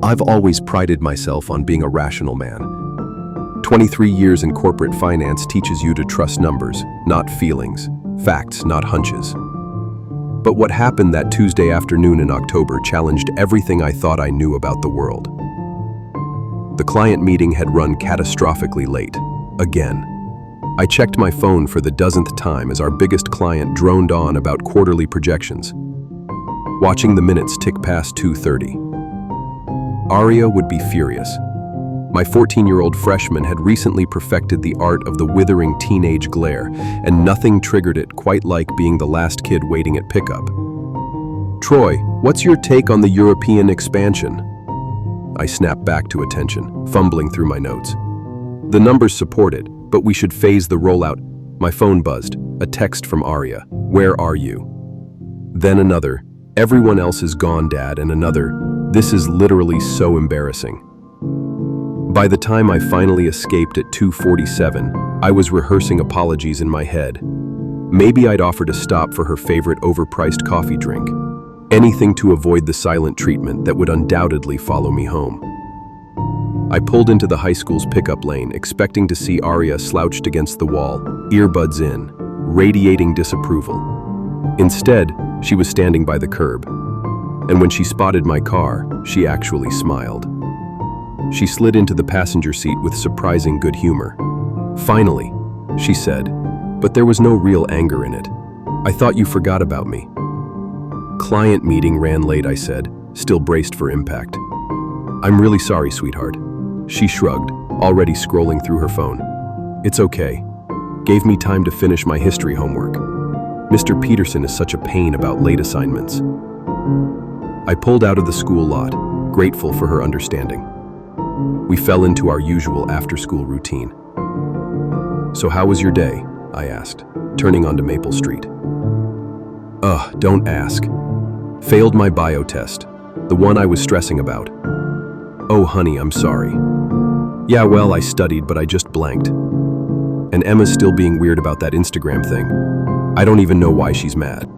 I've always prided myself on being a rational man. 23 years in corporate finance teaches you to trust numbers, not feelings, facts, not hunches. But what happened that Tuesday afternoon in October challenged everything I thought I knew about the world. The client meeting had run catastrophically late, again. I checked my phone for the dozenth time as our biggest client droned on about quarterly projections. Watching the minutes tick past 2:30. Aria would be furious. My 14-year-old freshman had recently perfected the art of the withering teenage glare, and nothing triggered it quite like being the last kid waiting at pickup. "Troy, what's your take on the European expansion?" I snapped back to attention, fumbling through my notes. "The numbers support it, but we should phase the rollout." My phone buzzed, a text from Aria. "Where are you?" Then another, "Everyone else is gone, Dad," and another, "This is literally so embarrassing." By the time I finally escaped at 2:47, I was rehearsing apologies in my head. Maybe I'd offer to stop for her favorite overpriced coffee drink. Anything to avoid the silent treatment that would undoubtedly follow me home. I pulled into the high school's pickup lane, expecting to see Aria slouched against the wall, earbuds in, radiating disapproval. Instead, she was standing by the curb. And when she spotted my car, she actually smiled. She slid into the passenger seat with surprising good humor. "Finally," she said, but there was no real anger in it. "I thought you forgot about me." "Client meeting ran late," I said, still braced for impact. "I'm really sorry, sweetheart." She shrugged, already scrolling through her phone. "It's okay. Gave me time to finish my history homework. Mr. Peterson is such a pain about late assignments." I pulled out of the school lot, grateful for her understanding. We fell into our usual after-school routine. "So how was your day?" I asked, turning onto Maple Street. Don't ask. Failed my bio test, the one I was stressing about." "Oh, honey, I'm sorry." "Yeah, well, I studied, but I just blanked." "And Emma's still being weird about that Instagram thing. I don't even know why she's mad."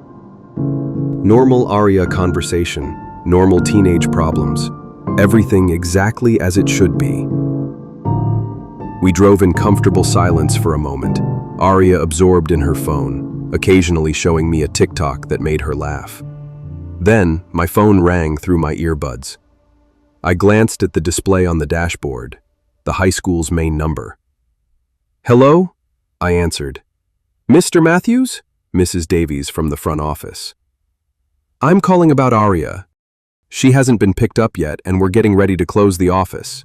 Normal Aria conversation, normal teenage problems, everything exactly as it should be. We drove in comfortable silence for a moment, Aria absorbed in her phone, occasionally showing me a TikTok that made her laugh. Then, my phone rang through my earbuds. I glanced at the display on the dashboard, the high school's main number. "Hello?" I answered. "Mr. Matthews?" Mrs. Davies from the front office. "I'm calling about Aria. She hasn't been picked up yet, and we're getting ready to close the office."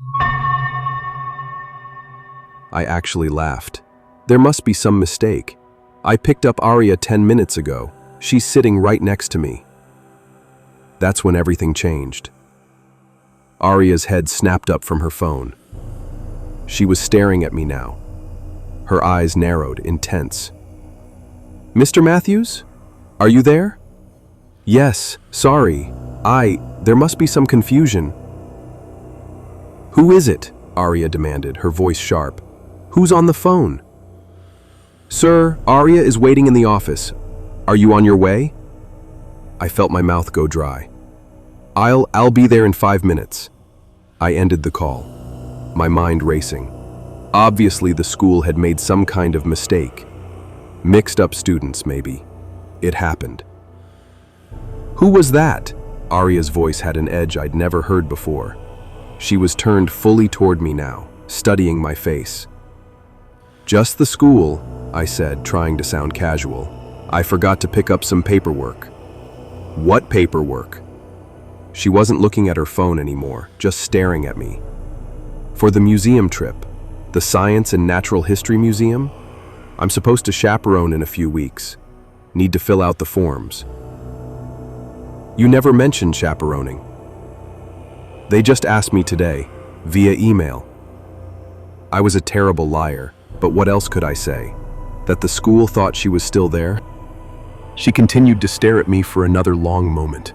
I actually laughed. There must be some mistake. I picked up Aria 10 minutes ago. She's sitting right next to me. That's when everything changed. Aria's head snapped up from her phone. She was staring at me now. Her eyes narrowed, intense. "Mr. Matthews? Are you there?" "Yes, sorry. There must be some confusion." "Who is it?" Aria demanded, her voice sharp. "Who's on the phone?" "Sir, Aria is waiting in the office. Are you on your way?" I felt my mouth go dry. I'll be there in 5 minutes." I ended the call, my mind racing. Obviously, the school had made some kind of mistake. Mixed up students, maybe. It happened. "Who was that?" Aria's voice had an edge I'd never heard before. She was turned fully toward me now, studying my face. "Just the school," I said, trying to sound casual. "I forgot to pick up some paperwork." "What paperwork?" She wasn't looking at her phone anymore, just staring at me. "For the museum trip, the Science and Natural History Museum. I'm supposed to chaperone in a few weeks. Need to fill out the forms." "You never mentioned chaperoning." "They just asked me today, via email." I was a terrible liar, but what else could I say? That the school thought she was still there? She continued to stare at me for another long moment,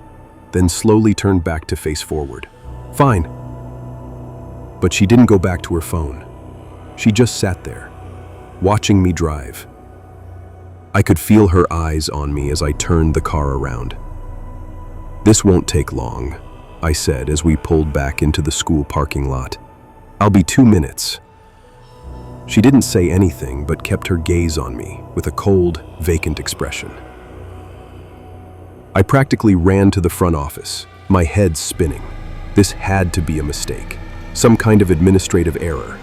then slowly turned back to face forward. "Fine." But she didn't go back to her phone. She just sat there, watching me drive. I could feel her eyes on me as I turned the car around. "This won't take long," I said as we pulled back into the school parking lot. "I'll be 2 minutes." She didn't say anything but kept her gaze on me with a cold, vacant expression. I practically ran to the front office, my head spinning. This had to be a mistake, some kind of administrative error.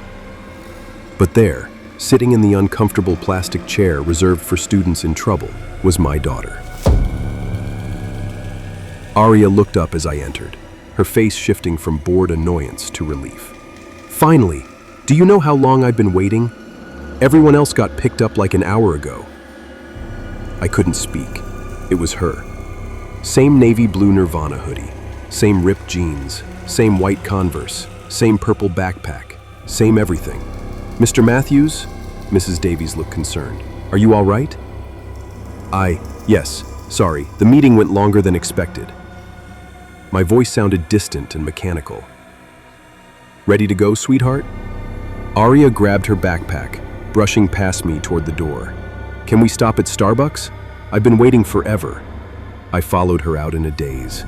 But there, sitting in the uncomfortable plastic chair reserved for students in trouble, was my daughter. Aria looked up as I entered, her face shifting from bored annoyance to relief. "Finally! Do you know how long I've been waiting? Everyone else got picked up like an hour ago." I couldn't speak. It was her. Same navy blue Nirvana hoodie, same ripped jeans, same white Converse, same purple backpack, same everything. "Mr. Matthews?" Mrs. Davies looked concerned. "Are you all right?" Yes, sorry, the meeting went longer than expected." My voice sounded distant and mechanical. "Ready to go, sweetheart?" Aria grabbed her backpack, brushing past me toward the door. "Can we stop at Starbucks? I've been waiting forever." I followed her out in a daze.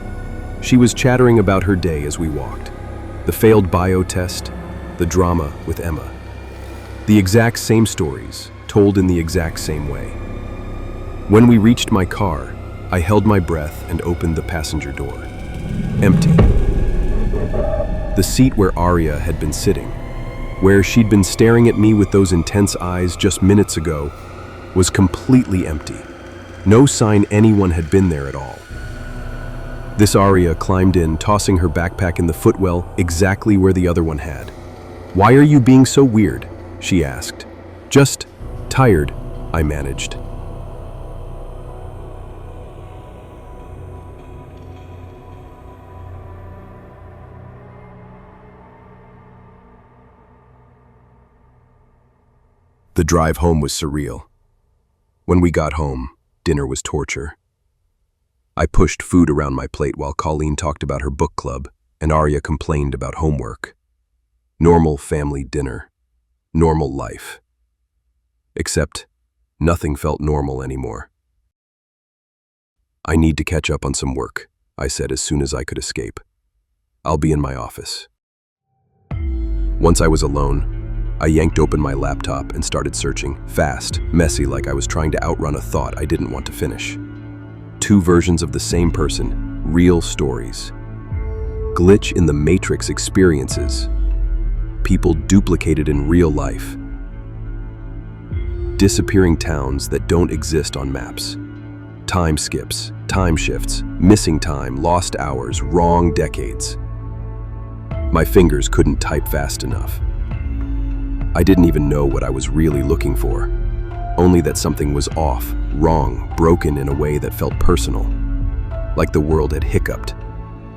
She was chattering about her day as we walked. The failed bio test, the drama with Emma. The exact same stories, told in the exact same way. When we reached my car, I held my breath and opened the passenger door. Empty. The seat where Aria had been sitting, where she'd been staring at me with those intense eyes just minutes ago, was completely empty. No sign anyone had been there at all. This Aria climbed in, tossing her backpack in the footwell exactly where the other one had. "Why are you being so weird?" she asked. "Just tired," I managed. The drive home was surreal. When we got home, dinner was torture. I pushed food around my plate while Colleen talked about her book club and Aria complained about homework. Normal family dinner. Normal life. Except, nothing felt normal anymore. "I need to catch up on some work," I said as soon as I could escape. "I'll be in my office." Once I was alone, I yanked open my laptop and started searching, fast, messy, like I was trying to outrun a thought I didn't want to finish. 2 versions of the same person, real stories. Glitch in the Matrix experiences. People duplicated in real life. Disappearing towns that don't exist on maps. Time skips, time shifts, missing time, lost hours, wrong decades. My fingers couldn't type fast enough. I didn't even know what I was really looking for, only that something was off, wrong, broken in a way that felt personal, like the world had hiccuped,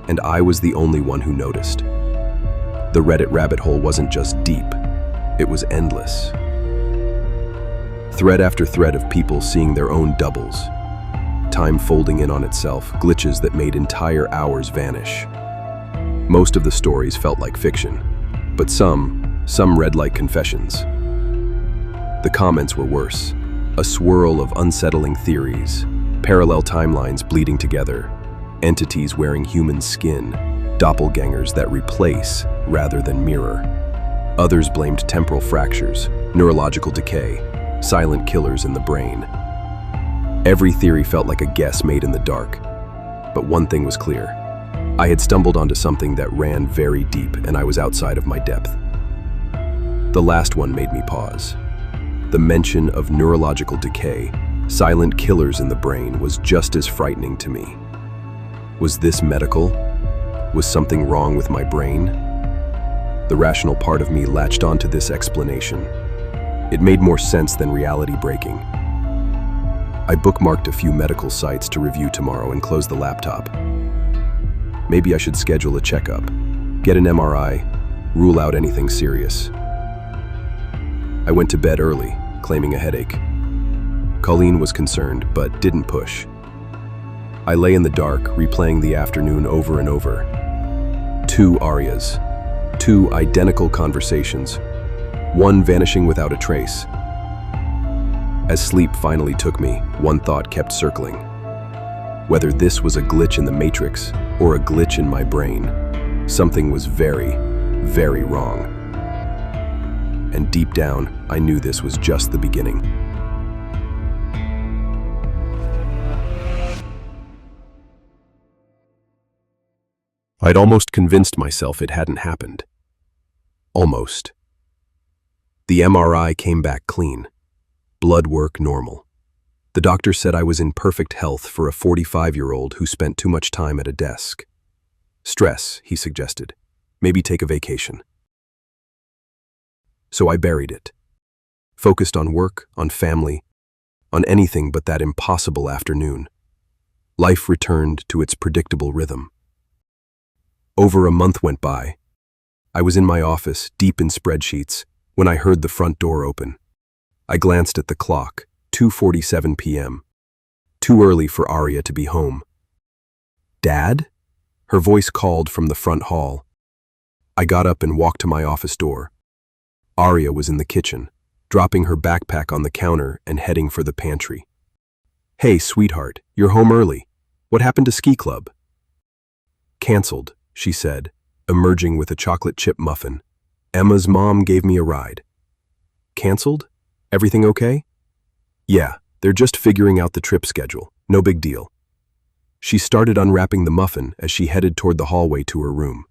and I was the only one who noticed. The Reddit rabbit hole wasn't just deep, it was endless. Thread after thread of people seeing their own doubles, time folding in on itself, glitches that made entire hours vanish. Most of the stories felt like fiction, but some read like confessions. The comments were worse, a swirl of unsettling theories, parallel timelines bleeding together, entities wearing human skin, doppelgangers that replace rather than mirror. Others blamed temporal fractures, neurological decay, silent killers in the brain. Every theory felt like a guess made in the dark, but one thing was clear. I had stumbled onto something that ran very deep and I was outside of my depth. The last one made me pause. The mention of neurological decay, silent killers in the brain, was just as frightening to me. Was this medical? Was something wrong with my brain? The rational part of me latched onto this explanation. It made more sense than reality breaking. I bookmarked a few medical sites to review tomorrow and closed the laptop. Maybe I should schedule a checkup, get an MRI, rule out anything serious. I went to bed early, claiming a headache. Colleen was concerned, but didn't push. I lay in the dark, replaying the afternoon over and over. 2 Arias, 2 identical conversations, one vanishing without a trace. As sleep finally took me, one thought kept circling. Whether this was a glitch in the matrix or a glitch in my brain, something was very, very wrong. And deep down, I knew this was just the beginning. I'd almost convinced myself it hadn't happened. Almost. The MRI came back clean. Blood work normal. The doctor said I was in perfect health for a 45-year-old who spent too much time at a desk. Stress, he suggested. Maybe take a vacation. So I buried it. Focused on work, on family, on anything but that impossible afternoon. Life returned to its predictable rhythm. Over a month went by. I was in my office, deep in spreadsheets, when I heard the front door open. I glanced at the clock, 2:47 p.m. Too early for Aria to be home. "Dad?" Her voice called from the front hall. I got up and walked to my office door. Aria was in the kitchen, dropping her backpack on the counter and heading for the pantry. "Hey, sweetheart, you're home early. What happened to ski club?" "Canceled," she said, emerging with a chocolate chip muffin. "Emma's mom gave me a ride." "Canceled? Everything okay?" "Yeah, they're just figuring out the trip schedule. No big deal." She started unwrapping the muffin as she headed toward the hallway to her room.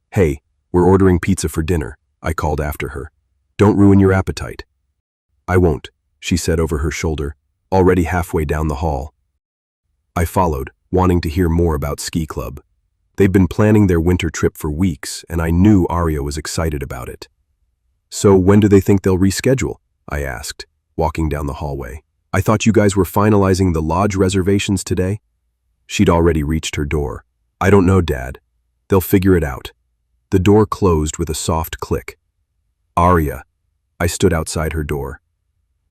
"Hey, we're ordering pizza for dinner," I called after her. "Don't ruin your appetite." "I won't," she said over her shoulder, already halfway down the hall. I followed, wanting to hear more about ski club. They'd been planning their winter trip for weeks, and I knew Aria was excited about it. "So when do they think they'll reschedule?" I asked, walking down the hallway. "I thought you guys were finalizing the lodge reservations today?" She'd already reached her door. "I don't know, Dad. They'll figure it out." The door closed with a soft click. "Aria." I stood outside her door.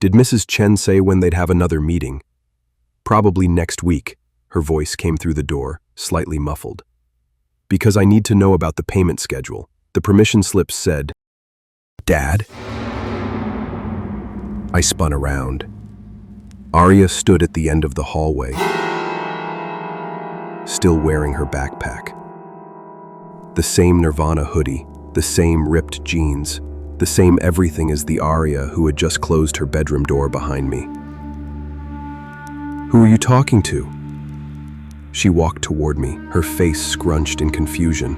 "Did Mrs. Chen say when they'd have another meeting?" "Probably next week." Her voice came through the door, slightly muffled. "Because I need to know about the payment schedule. The permission slip said..." "Dad?" I spun around. Aria stood at the end of the hallway, still wearing her backpack. The same Nirvana hoodie, the same ripped jeans, the same everything as the Aria who had just closed her bedroom door behind me. "Who are you talking to?" She walked toward me, her face scrunched in confusion.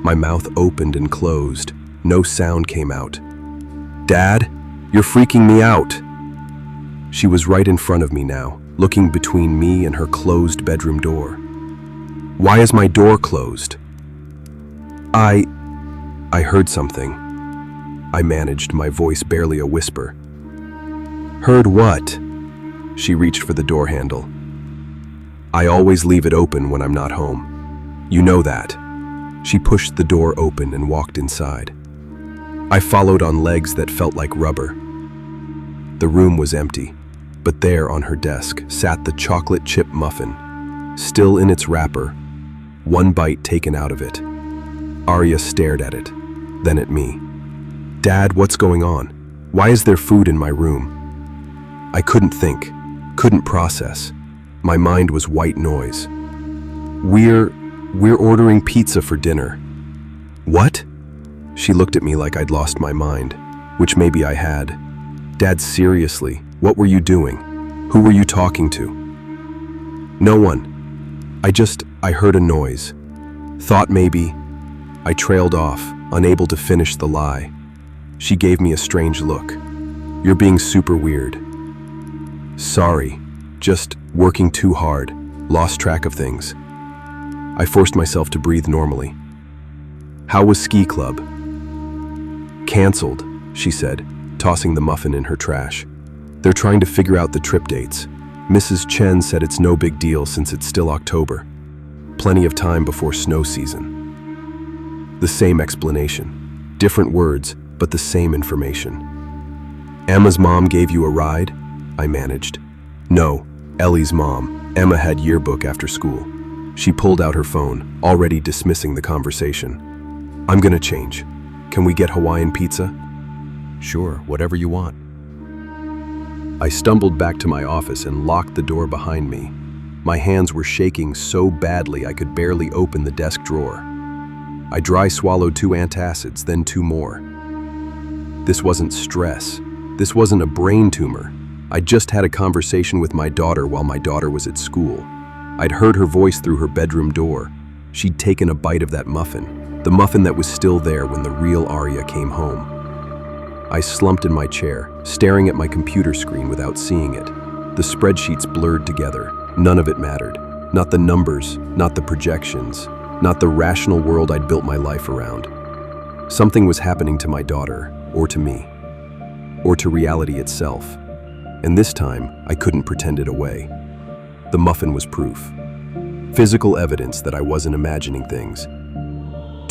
My mouth opened and closed. No sound came out. "Dad, you're freaking me out." She was right in front of me now, looking between me and her closed bedroom door. "Why is my door closed?" I heard something. I managed, my voice barely a whisper. "Heard what?" She reached for the door handle. "I always leave it open when I'm not home. You know that." She pushed the door open and walked inside. I followed on legs that felt like rubber. The room was empty, but there on her desk sat the chocolate chip muffin, still in its wrapper, one bite taken out of it. Aria stared at it, then at me. "Dad, what's going on? Why is there food in my room?" I couldn't think, couldn't process. My mind was white noise. We're ordering pizza for dinner." "What?" She looked at me like I'd lost my mind, which maybe I had. "Dad, seriously, what were you doing? Who were you talking to?" "No one. I heard a noise. Thought maybe..." I trailed off, unable to finish the lie. She gave me a strange look. "You're being super weird." "Sorry, just working too hard, lost track of things." I forced myself to breathe normally. "How was ski club?" "Canceled," she said, tossing the muffin in her trash. "They're trying to figure out the trip dates. Mrs. Chen said it's no big deal since it's still October. Plenty of time before snow season." The same explanation. Different words, but the same information. "Emma's mom gave you a ride?" I managed. "No, Ellie's mom. Emma had yearbook after school." She pulled out her phone, already dismissing the conversation. "I'm gonna change. Can we get Hawaiian pizza?" "Sure, whatever you want." I stumbled back to my office and locked the door behind me. My hands were shaking so badly I could barely open the desk drawer. I dry swallowed 2 antacids, then 2 more. This wasn't stress. This wasn't a brain tumor. I just had a conversation with my daughter while my daughter was at school. I'd heard her voice through her bedroom door. She'd taken a bite of that muffin, the muffin that was still there when the real Aria came home. I slumped in my chair, staring at my computer screen without seeing it. The spreadsheets blurred together. None of it mattered. Not the numbers, not the projections, not the rational world I'd built my life around. Something was happening to my daughter, or to me, or to reality itself. And this time, I couldn't pretend it away. The muffin was proof. Physical evidence that I wasn't imagining things.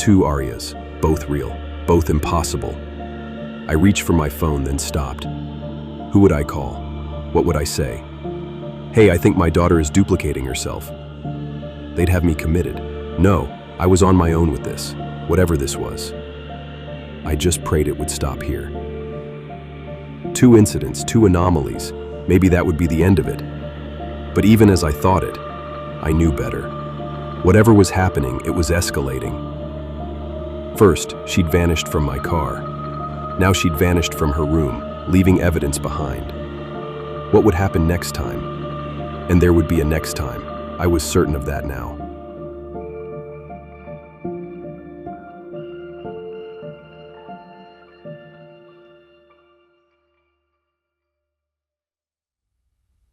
2 Arias, both real, both impossible. I reached for my phone, then stopped. Who would I call? What would I say? Hey, I think my daughter is duplicating herself. They'd have me committed. No, I was on my own with this, whatever this was. I just prayed it would stop here. 2 incidents, 2 anomalies. Maybe that would be the end of it. But even as I thought it, I knew better. Whatever was happening, it was escalating. First, she'd vanished from my car. Now she'd vanished from her room, leaving evidence behind. What would happen next time? And there would be a next time. I was certain of that now.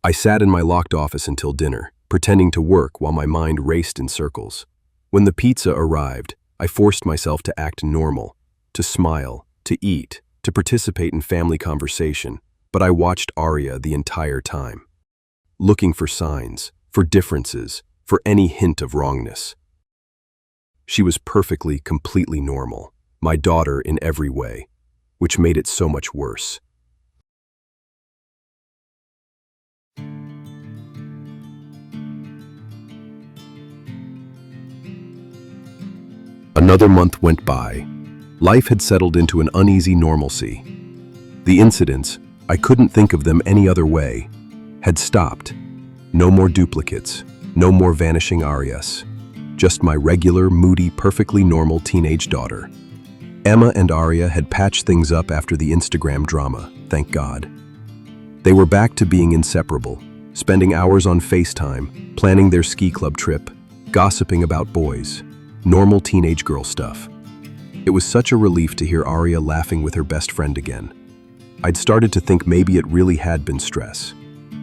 I sat in my locked office until dinner, pretending to work while my mind raced in circles. When the pizza arrived, I forced myself to act normal, to smile, to eat, to participate in family conversation, but I watched Aria the entire time, looking for signs, for differences, for any hint of wrongness. She was perfectly, completely normal, my daughter in every way, which made it so much worse. Another month went by. Life had settled into an uneasy normalcy. The incidents, I couldn't think of them any other way, had stopped. No more duplicates, no more vanishing Arias. Just my regular, moody, perfectly normal teenage daughter. Emma and Aria had patched things up after the Instagram drama, thank God. They were back to being inseparable, spending hours on FaceTime, planning their ski club trip, gossiping about boys. Normal teenage girl stuff. It was such a relief to hear Aria laughing with her best friend again. I'd started to think maybe it really had been stress.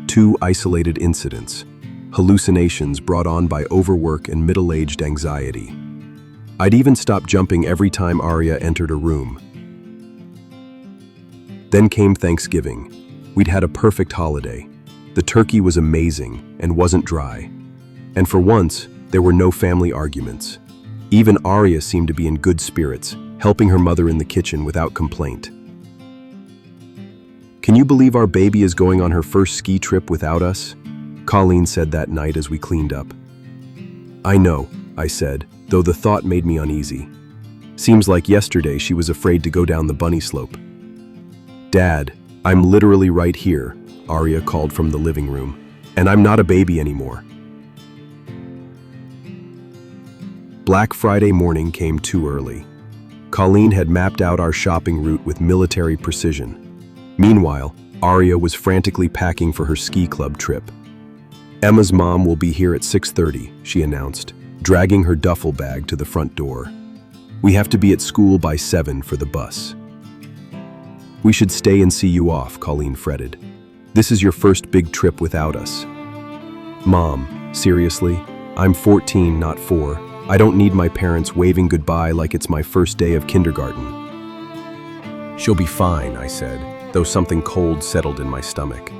2 isolated incidents, hallucinations brought on by overwork and middle-aged anxiety. I'd even stopped jumping every time Aria entered a room. Then came Thanksgiving. We'd had a perfect holiday. The turkey was amazing and wasn't dry. And for once, there were no family arguments. Even Aria seemed to be in good spirits, helping her mother in the kitchen without complaint. Can you believe our baby is going on her first ski trip without us? Colleen said that night as we cleaned up. I know, I said, though the thought made me uneasy. Seems like yesterday she was afraid to go down the bunny slope. Dad, I'm literally right here, Aria called from the living room, and I'm not a baby anymore. Black Friday morning came too early. Colleen had mapped out our shopping route with military precision. Meanwhile, Aria was frantically packing for her ski club trip. Emma's mom will be here at 6:30, she announced, dragging her duffel bag to the front door. We have to be at school by 7 for the bus. We should stay and see you off, Colleen fretted. This is your first big trip without us. Mom, seriously? I'm 14, not 4. I don't need my parents waving goodbye like it's my first day of kindergarten. She'll be fine, I said, though something cold settled in my stomach.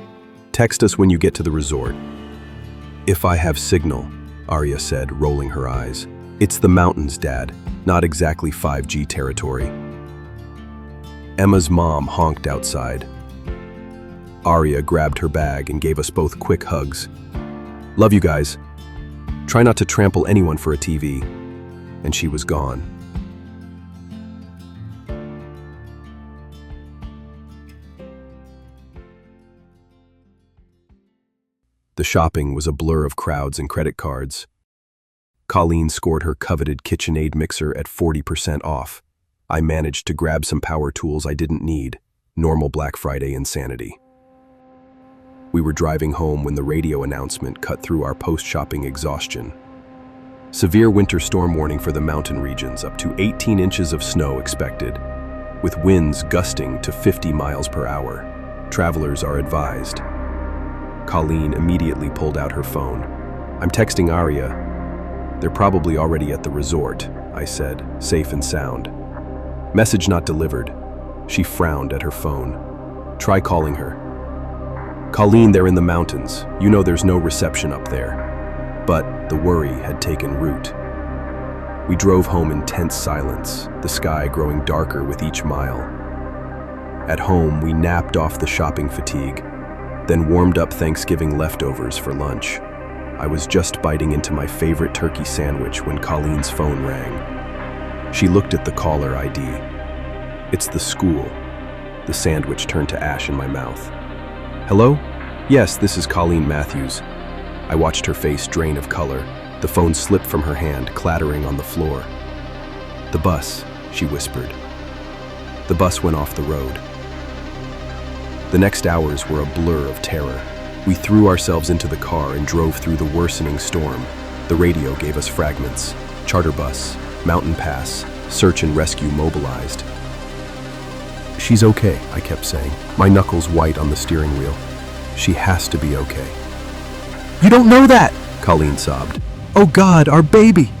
Text us when you get to the resort. If I have signal, Aria said, rolling her eyes. It's the mountains, Dad, not exactly 5G territory. Emma's mom honked outside. Aria grabbed her bag and gave us both quick hugs. Love you guys. Try not to trample anyone for a TV. And she was gone. The shopping was a blur of crowds and credit cards. Colleen scored her coveted KitchenAid mixer at 40% off. I managed to grab some power tools I didn't need. Normal Black Friday insanity. We were driving home when the radio announcement cut through our post-shopping exhaustion. Severe winter storm warning for the mountain regions, up to 18 inches of snow expected, with winds gusting to 50 miles per hour. Travelers are advised. Colleen immediately pulled out her phone. I'm texting Aria. They're probably already at the resort, I said, safe and sound. Message not delivered. She frowned at her phone. Try calling her. Colleen, they're in the mountains. You know there's no reception up there. But the worry had taken root. We drove home in tense silence, the sky growing darker with each mile. At home, we napped off the shopping fatigue, then warmed up Thanksgiving leftovers for lunch. I was just biting into my favorite turkey sandwich when Colleen's phone rang. She looked at the caller ID. It's the school. The sandwich turned to ash in my mouth. Hello? Yes, this is Colleen Matthews. I watched her face drain of color. The phone slipped from her hand, clattering on the floor. The bus, she whispered. The bus went off the road. The next hours were a blur of terror. We threw ourselves into the car and drove through the worsening storm. The radio gave us fragments. Charter bus, mountain pass, search and rescue mobilized. She's okay, I kept saying, my knuckles white on the steering wheel. She has to be okay. You don't know that, Colleen sobbed. Oh God, our baby!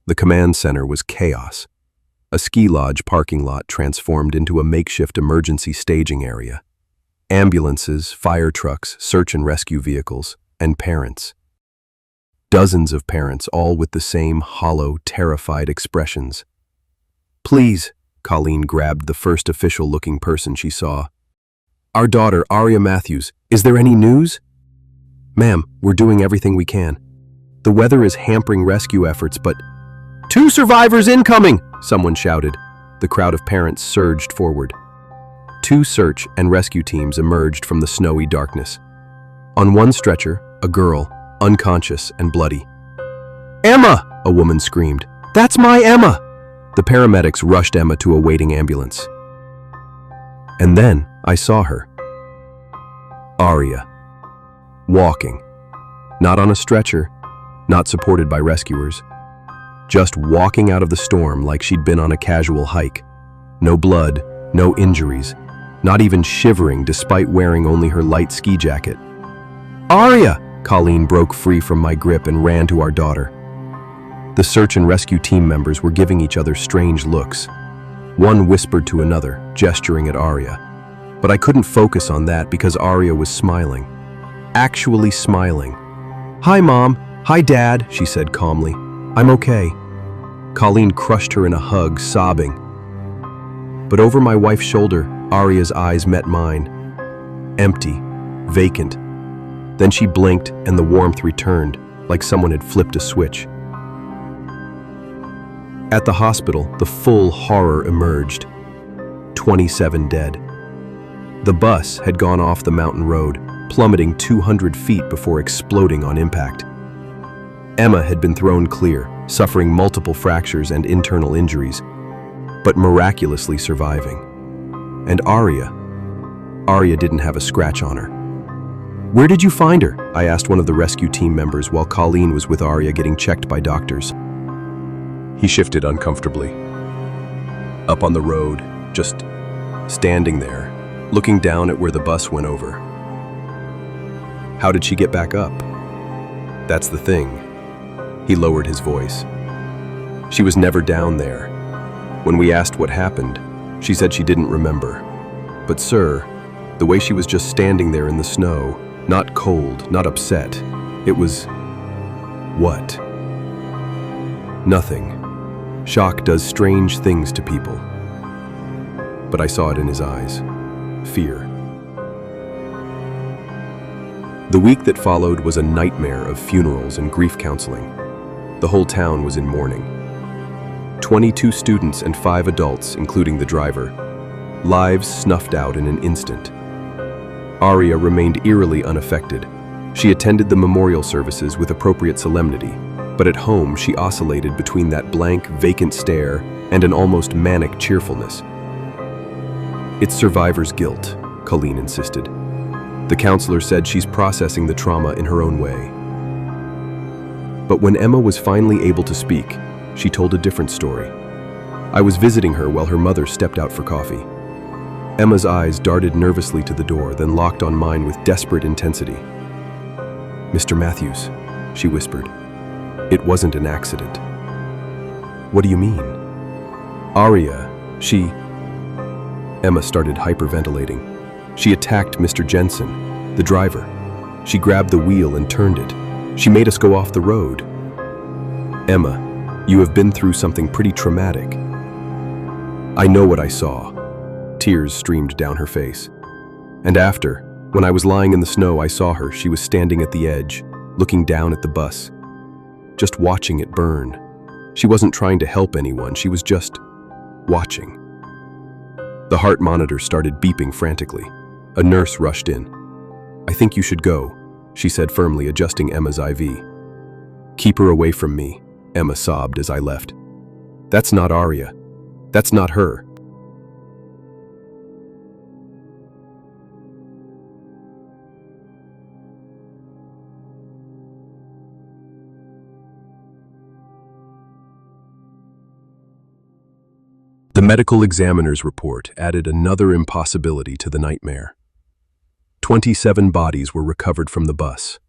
The command center was chaos. A ski lodge parking lot transformed into a makeshift emergency staging area. Ambulances, fire trucks, search and rescue vehicles, and parents. Dozens of parents, all with the same hollow, terrified expressions. Please, Colleen grabbed the first official-looking person she saw. Our daughter, Aria Matthews, is there any news? Ma'am, we're doing everything we can. The weather is hampering rescue efforts, but 2 survivors incoming! Someone shouted. The crowd of parents surged forward. 2 search and rescue teams emerged from the snowy darkness. On one stretcher, a girl, unconscious and bloody. Emma! A woman screamed. That's my Emma! The paramedics rushed Emma to a waiting ambulance. And then I saw her. Aria. Walking. Not on a stretcher, not supported by rescuers. Just walking out of the storm like she'd been on a casual hike. No blood, no injuries, not even shivering despite wearing only her light ski jacket. Aria! Colleen broke free from my grip and ran to our daughter. The search and rescue team members were giving each other strange looks. One whispered to another, gesturing at Aria. But I couldn't focus on that because Aria was smiling. Actually smiling. Hi, Mom. Hi, Dad, she said calmly. I'm okay. Colleen crushed her in a hug, sobbing. But over my wife's shoulder, Aria's eyes met mine. Empty, vacant. Then she blinked and the warmth returned, like someone had flipped a switch. At the hospital, the full horror emerged. 27 dead. The bus had gone off the mountain road, plummeting 200 feet before exploding on impact. Emma had been thrown clear, suffering multiple fractures and internal injuries, but miraculously surviving. And Aria didn't have a scratch on her. Where did you find her? I asked one of the rescue team members while Colleen was with Aria getting checked by doctors. He shifted uncomfortably. Up on the road, just standing there, looking down at where the bus went over. How did she get back up? That's the thing. He lowered his voice. She was never down there. When we asked what happened, she said she didn't remember. But sir, the way she was just standing there in the snow, not cold, not upset, it was... what? Nothing. Shock does strange things to people. But I saw it in his eyes. Fear. The week that followed was a nightmare of funerals and grief counseling. The whole town was in mourning. 22 students and 5 adults, including the driver. Lives snuffed out in an instant. Aria remained eerily unaffected. She attended the memorial services with appropriate solemnity, but at home she oscillated between that blank, vacant stare and an almost manic cheerfulness. "It's survivor's guilt," Colleen insisted. The counselor said she's processing the trauma in her own way. But when Emma was finally able to speak, she told a different story. "I was visiting her while her mother stepped out for coffee." Emma's eyes darted nervously to the door, then locked on mine with desperate intensity. "Mr. Matthews," she whispered, "it wasn't an accident." "What do you mean?" "Aria, she..." Emma started hyperventilating. "She attacked Mr. Jensen, the driver. She grabbed the wheel and turned it. She made us go off the road." "Emma, you have been through something pretty traumatic." "I know what I saw." Tears streamed down her face. "And after, when I was lying in the snow, I saw her. She was standing at the edge, looking down at the bus, just watching it burn. She wasn't trying to help anyone, she was just watching." The heart monitor started beeping frantically. A nurse rushed in. "I think you should go," she said firmly, adjusting Emma's IV. "Keep her away from me," Emma sobbed as I left. "That's not Aria. That's not her." The medical examiner's report added another impossibility to the nightmare. 27 bodies were recovered from the bus,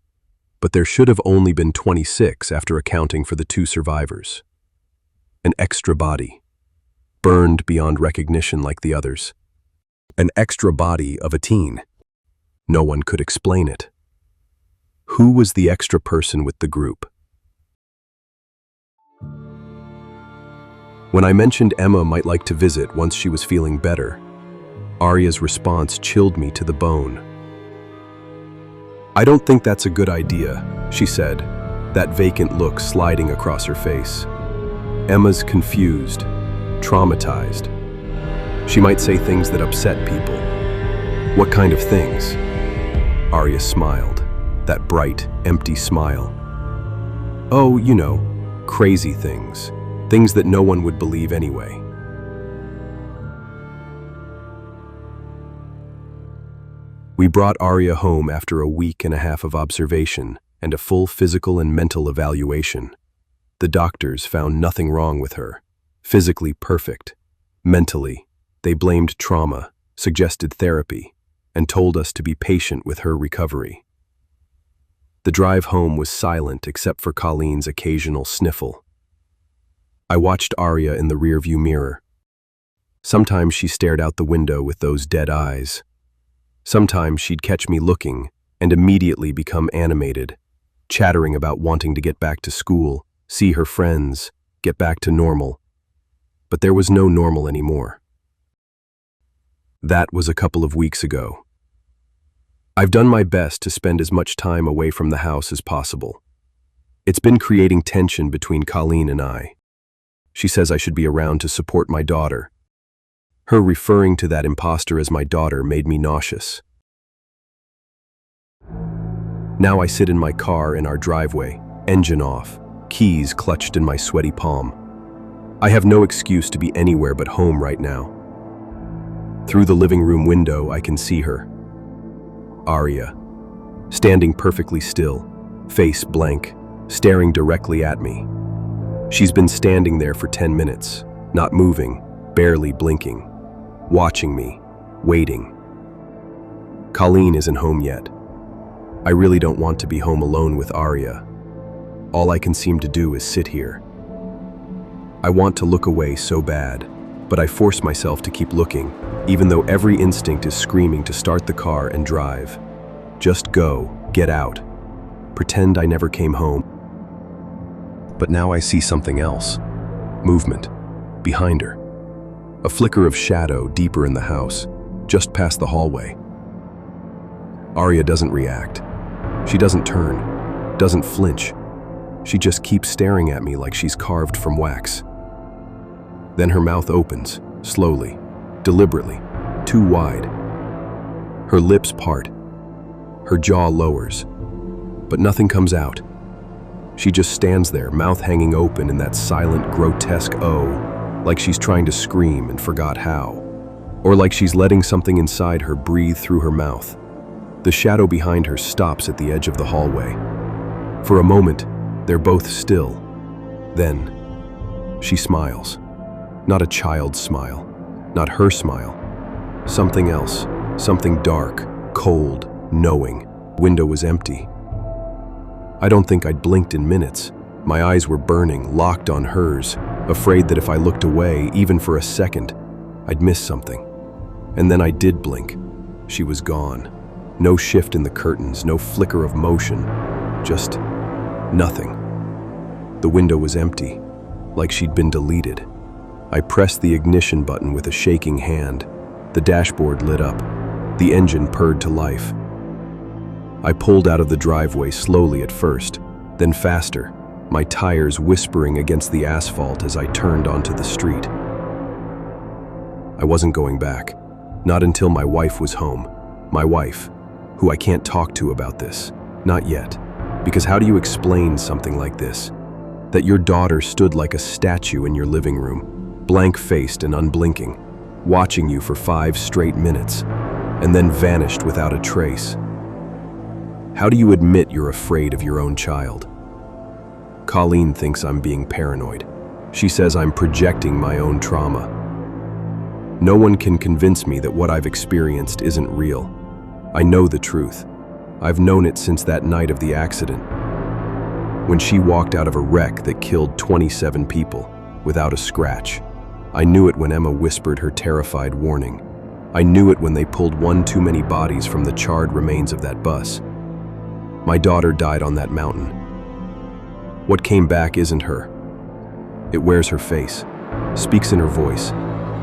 but there should have only been 26 after accounting for the 2 survivors. An extra body, burned beyond recognition like the others. An extra body of a teen. No one could explain it. Who was the extra person with the group? When I mentioned Emma might like to visit once she was feeling better, Aria's response chilled me to the bone. "I don't think that's a good idea," she said, that vacant look sliding across her face. "Emma's confused, traumatized. She might say things that upset people." "What kind of things?" Aria smiled, that bright, empty smile. "Oh, you know, crazy things. Things that no one would believe anyway." We brought Aria home after a week and a half of observation and a full physical and mental evaluation. The doctors found nothing wrong with her. Physically perfect. Mentally, they blamed trauma, suggested therapy, and told us to be patient with her recovery. The drive home was silent except for Colleen's occasional sniffle. I watched Aria in the rearview mirror. Sometimes she stared out the window with those dead eyes. Sometimes she'd catch me looking and immediately become animated, chattering about wanting to get back to school, see her friends, get back to normal. But there was no normal anymore. That was a couple of weeks ago. I've done my best to spend as much time away from the house as possible. It's been creating tension between Colleen and I. She says I should be around to support my daughter. Her referring to that imposter as my daughter made me nauseous. Now I sit in my car in our driveway, engine off, keys clutched in my sweaty palm. I have no excuse to be anywhere but home right now. Through the living room window, I can see her. Aria, standing perfectly still, face blank, staring directly at me. She's been standing there for 10 minutes, not moving, barely blinking, watching me, waiting. Colleen isn't home yet. I really don't want to be home alone with Aria. All I can seem to do is sit here. I want to look away so bad, but I force myself to keep looking, even though every instinct is screaming to start the car and drive. Just go, get out. Pretend I never came home. But now I see something else. Movement. Behind her. A flicker of shadow deeper in the house, just past the hallway. Aria doesn't react. She doesn't turn, doesn't flinch. She just keeps staring at me like she's carved from wax. Then her mouth opens, slowly, deliberately, too wide. Her lips part. Her jaw lowers. But nothing comes out. She just stands there, mouth hanging open in that silent, grotesque O, like she's trying to scream and forgot how. Or like she's letting something inside her breathe through her mouth. The shadow behind her stops at the edge of the hallway. For a moment, they're both still. Then, she smiles. Not a child's smile. Not her smile. Something else. Something dark, cold, knowing. Window was empty. I don't think I'd blinked in minutes. My eyes were burning, locked on hers, afraid that if I looked away, even for a second, I'd miss something. And then I did blink. She was gone. No shift in the curtains, no flicker of motion. Just nothing. The window was empty, like she'd been deleted. I pressed the ignition button with a shaking hand. The dashboard lit up. The engine purred to life. I pulled out of the driveway slowly at first, then faster, my tires whispering against the asphalt as I turned onto the street. I wasn't going back, not until my wife was home. My wife, who I can't talk to about this, not yet. Because how do you explain something like this? That your daughter stood like a statue in your living room, blank-faced and unblinking, watching you for 5 straight minutes, and then vanished without a trace. How do you admit you're afraid of your own child? Colleen thinks I'm being paranoid. She says I'm projecting my own trauma. No one can convince me that what I've experienced isn't real. I know the truth. I've known it since that night of the accident. When she walked out of a wreck that killed 27 people without a scratch. I knew it when Emma whispered her terrified warning. I knew it when they pulled one too many bodies from the charred remains of that bus. My daughter died on that mountain. What came back isn't her. It wears her face, speaks in her voice,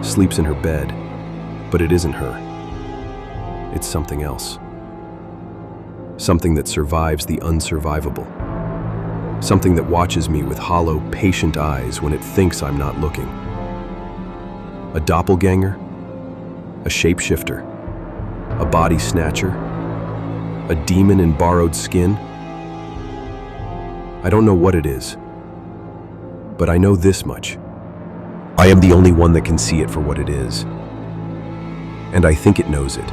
sleeps in her bed, but it isn't her. It's something else. Something that survives the unsurvivable. Something that watches me with hollow, patient eyes when it thinks I'm not looking. A doppelganger? A shapeshifter? A body snatcher? A demon in borrowed skin? I don't know what it is, but I know this much. I am the only one that can see it for what it is, and I think it knows it.